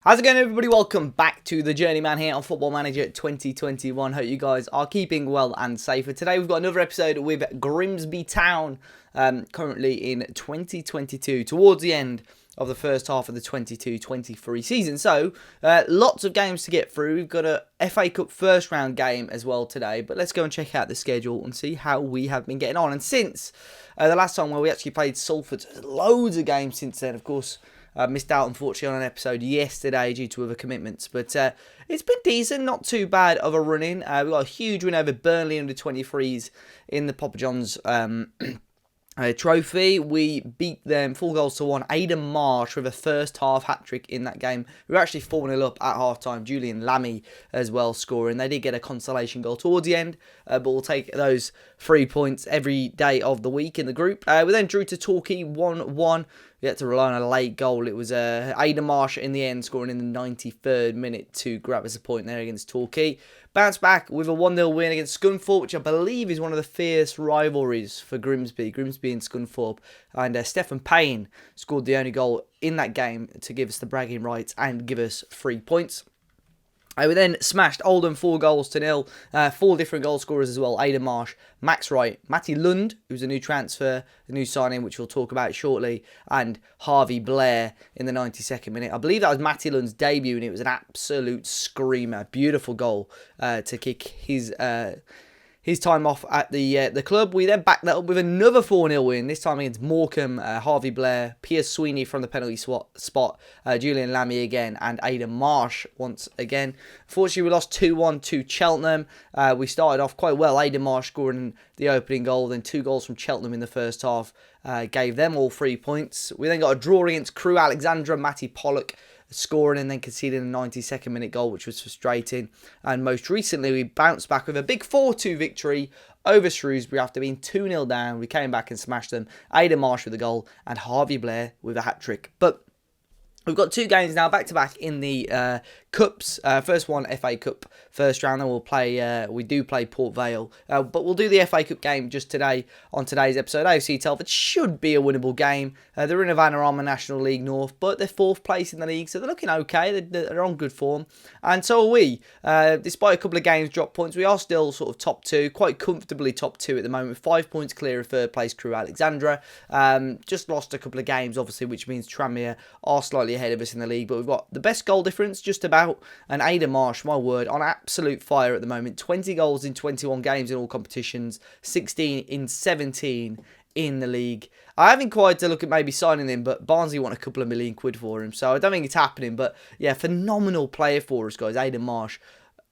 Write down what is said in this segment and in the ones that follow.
How's it going, everybody? Welcome back to the Journeyman here on Football Manager 2021. Hope you guys are keeping well and safe. For today, we've got another episode with Grimsby Town, currently in 2022, towards the end of the first half of the 22-23 season. So, lots of games to get through. We've got a FA Cup first round game as well today, but let's go and check out the schedule and see how we have been getting on. And since the last time where we actually played Salford, loads of games since then, of course. Missed out, unfortunately, on an episode yesterday due to other commitments. But it's been decent, not too bad of a run-in. We got a huge win over Burnley under 23s in the Papa John's trophy. We beat them 4-1. Aidan Marsh with a first half hat-trick in that game. We were actually 4-0 up at half-time. Julian Lammy as well scoring. They did get a consolation goal towards the end, but we'll take those 3 points every day of the week in the group. We then drew to Torquay 1-1. We had to rely on a late goal. It was Aidan Marsh in the end, scoring in the 93rd minute to grab us a point there against Torquay. Bounced back with a 1-0 win against Scunthorpe, which I believe is one of the fierce rivalries for Grimsby and Scunthorpe. And Stephen Payne scored the only goal in that game to give us the bragging rights and give us 3 points. We then smashed Oldham 4-0. 4 different goal scorers as well. Aidan Marsh, Max Wright, Matty Lund, who's a new transfer, a new signing, which we'll talk about shortly, and Harvey Blair in the 92nd minute. I believe that was Matty Lund's debut, and it was an absolute screamer. Beautiful goal to kick his time off at the club. We then backed that up with another 4-0 win, this time against Morecambe. Harvey Blair, Piers Sweeney from the penalty spot, Julian Lammy again, and Aidan Marsh once again. Fortunately, we lost 2-1 to Cheltenham. We started off quite well. Aidan Marsh scoring the opening goal, then 2 goals from Cheltenham in the first half. Gave them all 3 points. We then got a draw against Crewe Alexandra. Matty Pollock scoring and then conceding a 92nd minute goal, which was frustrating. And most recently, we bounced back with a big 4-2 victory over Shrewsbury after being 2-0 down. We came back and smashed them. Aidan Marsh with a goal and Harvey Blair with a hat-trick. But we've got 2 games now back-to-back in the Cups. First one, FA Cup first round. Then we'll play, we do play Port Vale. But we'll do the FA Cup game just today on today's episode. AFC Telford should be a winnable game. They're in a Vanarama National League North, but they're 4th place in the league, so they're looking okay. They're on good form. And so are we. Despite a couple of games drop points, we are still sort of top 2, quite comfortably top 2 at the moment, 5 points clear of 3rd place Crewe Alexandra. Just lost a couple of games, obviously, which means Tranmere are slightly ahead of us in the league, but we've got the best goal difference just about. And Aidan Marsh, my word, on absolute fire at the moment. 20 goals in 21 games in all competitions, 16 in 17 in the league. I haven't quite to look at maybe signing him, but Barnsley want a couple of million quid for him, so I don't think it's happening. But yeah, phenomenal player for us, guys. Aidan Marsh,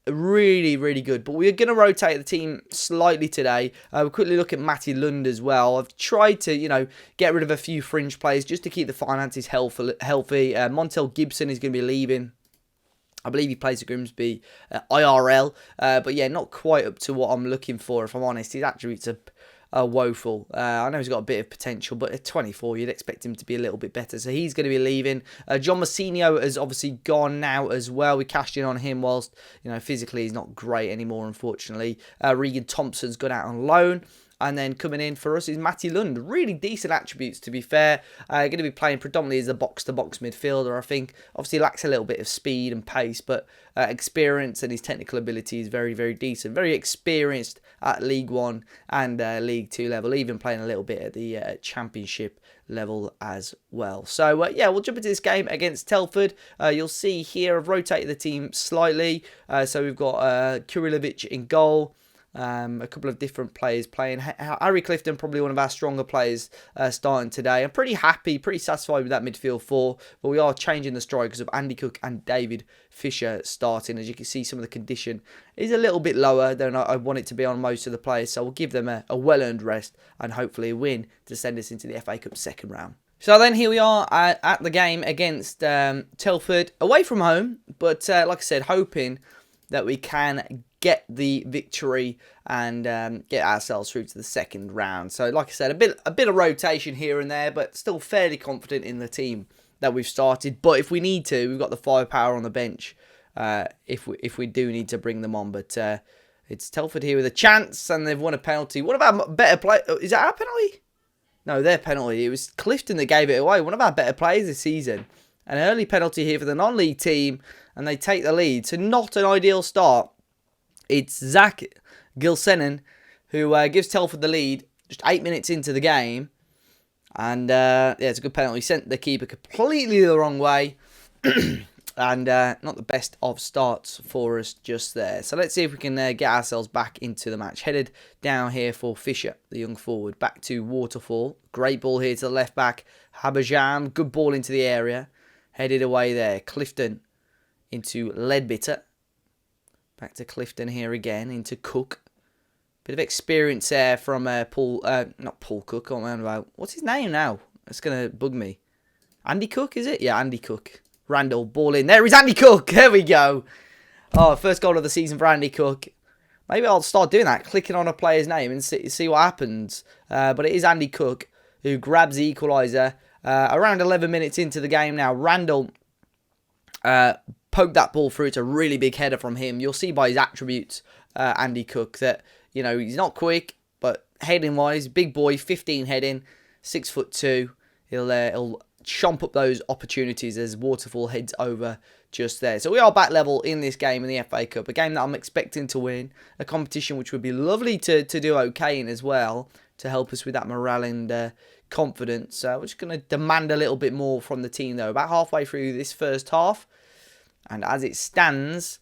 really, really good. But we're going to rotate the team slightly today. We'll quickly look at Matty Lund as well. I've tried to, get rid of a few fringe players just to keep the finances healthy. Montel Gibson is going to be leaving. I believe he plays at Grimsby IRL. But yeah, not quite up to what I'm looking for, if I'm honest. His attributes are woeful. I know he's got a bit of potential, but at 24, you'd expect him to be a little bit better. So he's going to be leaving. John Massinio has obviously gone now as well. We cashed in on him whilst, physically he's not great anymore, unfortunately. Regan Thompson's gone out on loan. And then coming in for us is Matty Lund. Really decent attributes, to be fair. Going to be playing predominantly as a box-to-box midfielder, I think. Obviously lacks a little bit of speed and pace, but experience and his technical ability is very, very decent. Very experienced at League 1 and League 2 level, even playing a little bit at the Championship level as well. So, yeah, we'll jump into this game against Telford. You'll see here I've rotated the team slightly. So we've got Kurilovic in goal. A couple of different players playing. Harry Clifton, probably one of our stronger players starting today. I'm pretty happy, pretty satisfied with that midfield 4, but we are changing the strikers of Andy Cook and David Fisher starting. As you can see, some of the condition is a little bit lower than I want it to be on most of the players, so we'll give them a well-earned rest and hopefully a win to send us into the FA Cup second round. So then here we are at the game against Telford, away from home, but like I said, hoping that we can get the victory and get ourselves through to the second round. So like I said, a bit of rotation here and there, but still fairly confident in the team that we've started. But if we need to, we've got the firepower on the bench if we do need to bring them on. But it's Telford here with a chance, and they've won a penalty. One of our better players, is that our penalty? No, their penalty. It was Clifton that gave it away. One of our better players this season An early penalty here for the non-league team, and they take the lead. So not an ideal start. It's Zach Gilsenan who gives Telford the lead just 8 minutes into the game. And yeah, it's a good penalty. Sent the keeper completely the wrong way. And not the best of starts for us just there. So let's see if we can get ourselves back into the match. Headed down here for Fisher, the young forward. Back to Waterfall. Great ball here to the left back. Habajam, good ball into the area. Headed away there. Clifton into Leadbitter. Back to Clifton here again. Into Cook. Bit of experience there from not Paul Cook. Oh man, about what's his name now? It's gonna bug me. Andy Cook, is it? Yeah, Andy Cook. Randall, ball in. There is Andy Cook. There we go. Oh, first goal of the season for Andy Cook. Maybe I'll start doing that, clicking on a player's name and see what happens. But it is Andy Cook who grabs the equaliser. Around 11 minutes into the game now. Randall poked that ball through. It's a really big header from him. You'll see by his attributes, Andy Cook, that he's not quick, but heading-wise, big boy, 15 heading, 6'2". He'll chomp up those opportunities as Waterfall heads over just there. So we are back level in this game in the FA Cup, a game that I'm expecting to win, a competition which would be lovely to do okay in as well, to help us with that morale and confidence. We're just going to demand a little bit more from the team though. About halfway through this first half, and as it stands,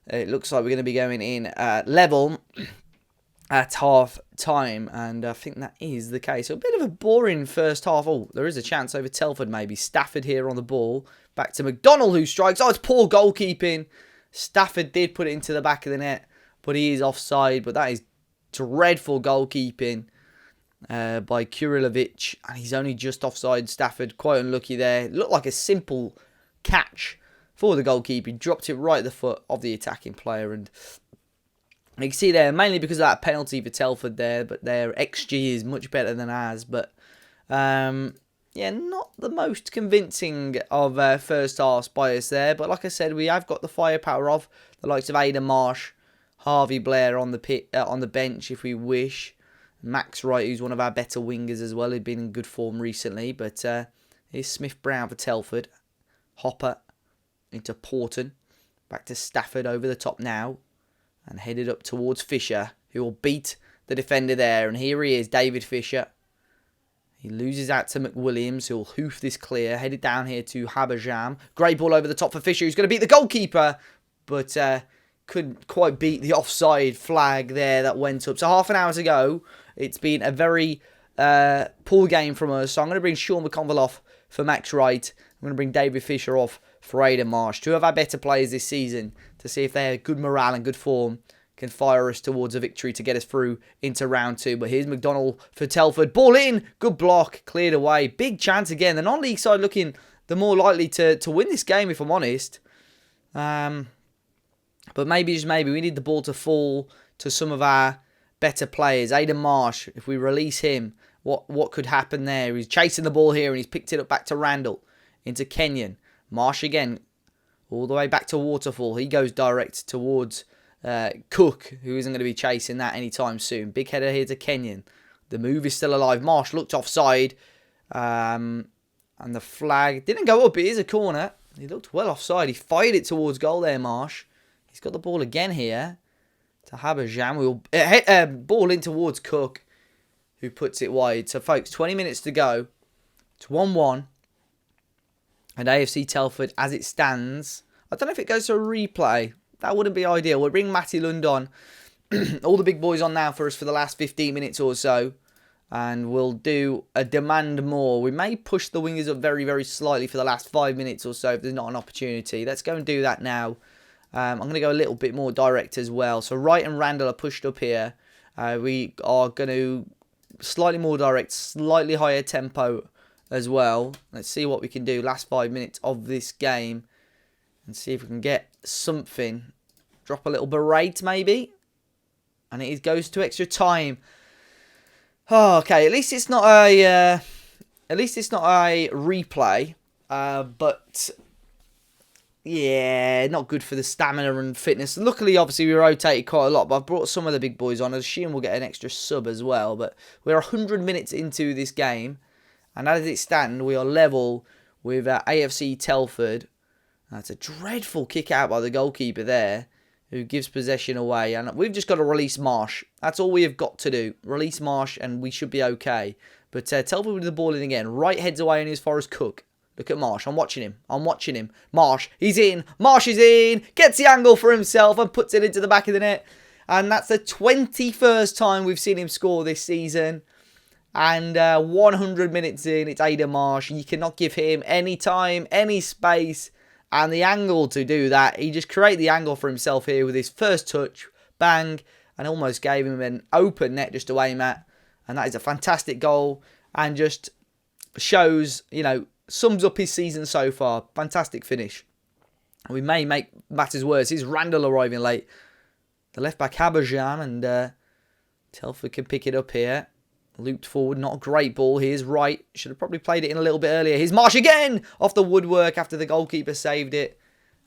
it looks like we're going to be going in level at half time, and I think that is the case. So a bit of a boring first half. Oh, there is a chance over Telford maybe. Stafford here on the ball. Back to McDonald who strikes. Oh, it's poor goalkeeping. Stafford did put it into the back of the net, but he is offside. But that is dreadful goalkeeping by Kurilovic, and he's only just offside. Stafford quite unlucky there. It looked like a simple catch for the goalkeeper. He dropped it right at the foot of the attacking player, and you can see there, mainly because of that penalty for Telford there, but their XG is much better than ours. But, yeah, not the most convincing of first half by us there. But like I said, we have got the firepower of the likes of Aidan Marsh, Harvey Blair on the bench if we wish. Max Wright, who's one of our better wingers as well, who'd been in good form recently. But here's Smith-Brown for Telford. Hopper into Porton. Back to Stafford over the top now. And headed up towards Fisher, who will beat the defender there. And here he is, David Fisher. He loses out to McWilliams, who will hoof this clear. Headed down here to Habajam. Great ball over the top for Fisher, who's going to beat the goalkeeper. But couldn't quite beat the offside flag there that went up. So half an hour to go. It's been a very poor game from us. So I'm going to bring Sean McConville off for Max Wright. I'm going to bring David Fisher off for Aidan Marsh. Two of our better players this season, to see if they have good morale and good form, can fire us towards a victory to get us through into round two. But here's McDonald for Telford. Ball in. Good block. Cleared away. Big chance again. The non-league side looking the more likely to win this game, if I'm honest. But maybe, just maybe, we need the ball to fall to some of our better players. Aidan Marsh, if we release him, what could happen there? He's chasing the ball here and he's picked it up back to Randall. Into Kenyon. Marsh again. All the way back to Waterfall. He goes direct towards Cook, who isn't going to be chasing that anytime soon. Big header here to Kenyon. The move is still alive. Marsh looked offside. And the flag didn't go up. It is a corner. He looked well offside. He fired it towards goal there, Marsh. He's got the ball again here to Habajam. We'll ball in towards Cook, who puts it wide. So, folks, 20 minutes to go. It's 1-1. And AFC Telford, as it stands, I don't know if it goes to a replay. That wouldn't be ideal. We'll bring Matty Lund on. All the big boys on now for us for the last 15 minutes or so. And we'll do a demand more. We may push the wingers up very, very slightly for the last 5 minutes or so if there's not an opportunity. Let's go and do that now. I'm going to go a little bit more direct as well. So Wright and Randall are pushed up here. We are going to slightly more direct, slightly higher tempo as well. Let's see what we can do last 5 minutes of this game and see if we can get something. Drop a little berate maybe, and it goes to extra time. Oh, okay, at least it's not a replay, but yeah, not good for the stamina and fitness. Luckily, obviously, we rotated quite a lot, but I've brought some of the big boys on. I assume we'll get an extra sub as well, but we're 100 minutes into this game. And as it stands, we are level with AFC Telford. That's a dreadful kick out by the goalkeeper there, who gives possession away. And we've just got to release Marsh. That's all we have got to do. Release Marsh and we should be okay. But Telford with the ball in again. Right heads away in as far as Cook. Look at Marsh. I'm watching him. Marsh, he's in. Marsh is in. Gets the angle for himself and puts it into the back of the net. And that's the 21st time we've seen him score this season. And 100 minutes in, it's Aidan Marsh. You cannot give him any time, any space. And the angle to do that, he just created the angle for himself here with his first touch, bang, and almost gave him an open net just to aim at. And that is a fantastic goal and just shows, sums up his season so far. Fantastic finish. We may make matters worse. Here's Randall arriving late. The left back Haberjam, and Telford can pick it up here. Looped forward, not a great ball. Here's Wright. Should have probably played it in a little bit earlier. Here's Marsh again! Off the woodwork after the goalkeeper saved it.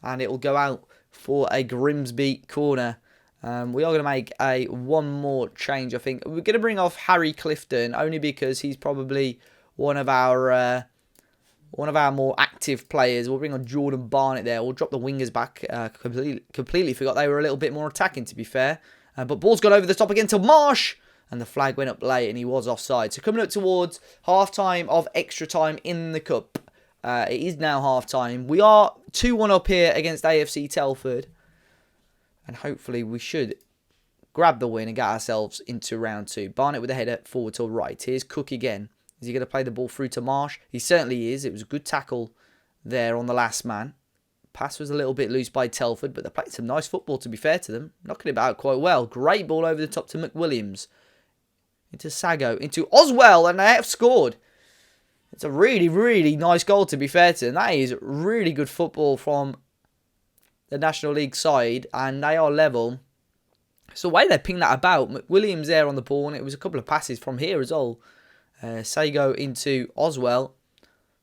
And it will go out for a Grimsby corner. We are going to make one more change, I think. We're going to bring off Harry Clifton, only because he's probably one of our more active players. We'll bring on Jordan Barnett there. We'll drop the wingers back. Completely forgot they were a little bit more attacking, to be fair. But ball's gone over the top again to Marsh. And the flag went up late and he was offside. So coming up towards half-time of extra time in the Cup. It is now half-time. We are 2-1 up here against AFC Telford. And hopefully we should grab the win and get ourselves into round 2. Barnett with the header forward to right. Here's Cook again. Is he going to play the ball through to Marsh? He certainly is. It was a good tackle there on the last man. Pass was a little bit loose by Telford, but they played some nice football, to be fair to them. Knocking it out quite well. Great ball over the top to McWilliams. Into Sago, into Oswell, and they have scored. It's a really, really nice goal, to be fair to them. That is really good football from the National League side, and they are level. So the way they ping that about, McWilliams there on the ball, and it was a couple of passes from here as well. Sago into Oswell.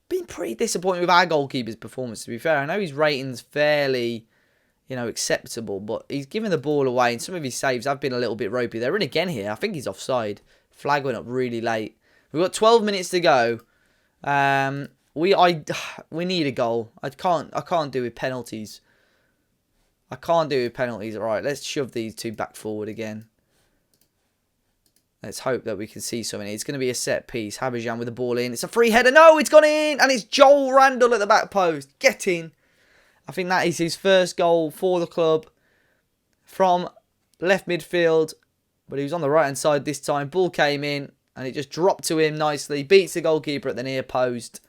Been pretty disappointed with our goalkeeper's performance, to be fair. I know his rating's fairly, acceptable, but he's giving the ball away, and some of his saves have been a little bit ropey. They're in again here. I think he's offside. Flag went up really late. We've got 12 minutes to go. We need a goal. I can't do with penalties. All right, let's shove these two back forward again. Let's hope that we can see something. It's going to be a set piece. Haberjam with the ball in. It's a free header. No, it's gone in. And it's Joel Randall at the back post. Get in. I think that is his first goal for the club from left midfield. But he was on the right-hand side this time. Ball came in and it just dropped to him nicely. Beats the goalkeeper at the near post.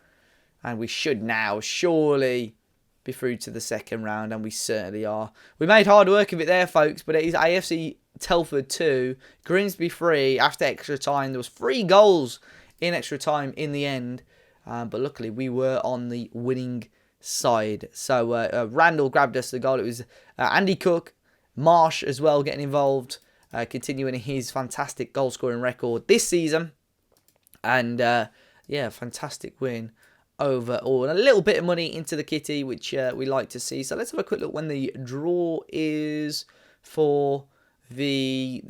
And we should now surely be through to the second round. And we certainly are. We made hard work of it there, folks. But it is AFC Telford 2. Grimsby 3 after extra time. There was 3 goals in extra time in the end. But luckily we were on the winning side. So Randall grabbed us the goal. It was Andy Cook. Marsh as well getting involved. Continuing his fantastic goal scoring record this season. And fantastic win overall. And a little bit of money into the kitty, which we like to see. So let's have a quick look when the draw is for the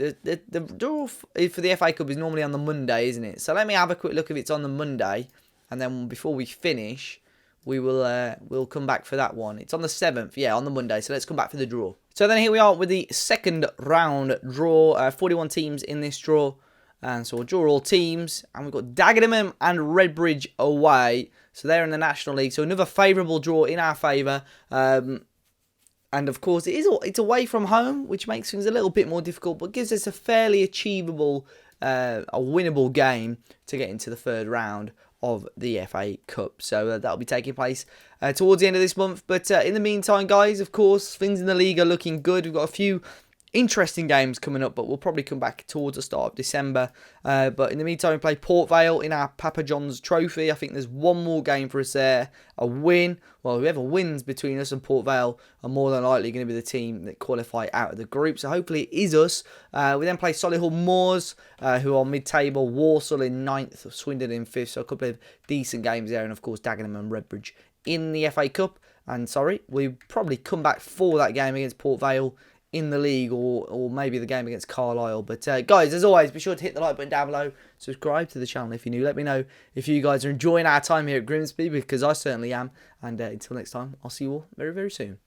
draw for the FA Cup is normally on the Monday, isn't it? So let me have a quick look if it's on the Monday. And then before we finish, we will we'll come back for that one. It's on the 7th, on the Monday. So let's come back for the draw. So then here we are with the second round draw. 41 teams in this draw. And so we'll draw all teams. And we've got Dagenham and Redbridge away. So they're in the National League. So another favourable draw in our favour. And of course, it's away from home, which makes things a little bit more difficult. But gives us a fairly achievable, a winnable game to get into the third round of the FA Cup. So that'll be taking place towards the end of this month. But in the meantime, guys, of course, things in the league are looking good. We've got a few interesting games coming up, but we'll probably come back towards the start of December. But in the meantime, we play Port Vale in our Papa John's Trophy. I think there's one more game for us there. A win. Well, whoever wins between us and Port Vale are more than likely going to be the team that qualify out of the group. So hopefully it is us. We then play Solihull Moors, who are mid-table. Walsall in 9th, Swindon in 5th. So a couple of decent games there. And of course, Dagenham and Redbridge in the FA Cup. And we probably come back for that game against Port Vale in the league, or maybe the game against Carlisle. But guys, as always, be sure to hit the like button down below. Subscribe to the channel if you're new. Let me know if you guys are enjoying our time here at Grimsby, because I certainly am. And until next time, I'll see you all very, very soon.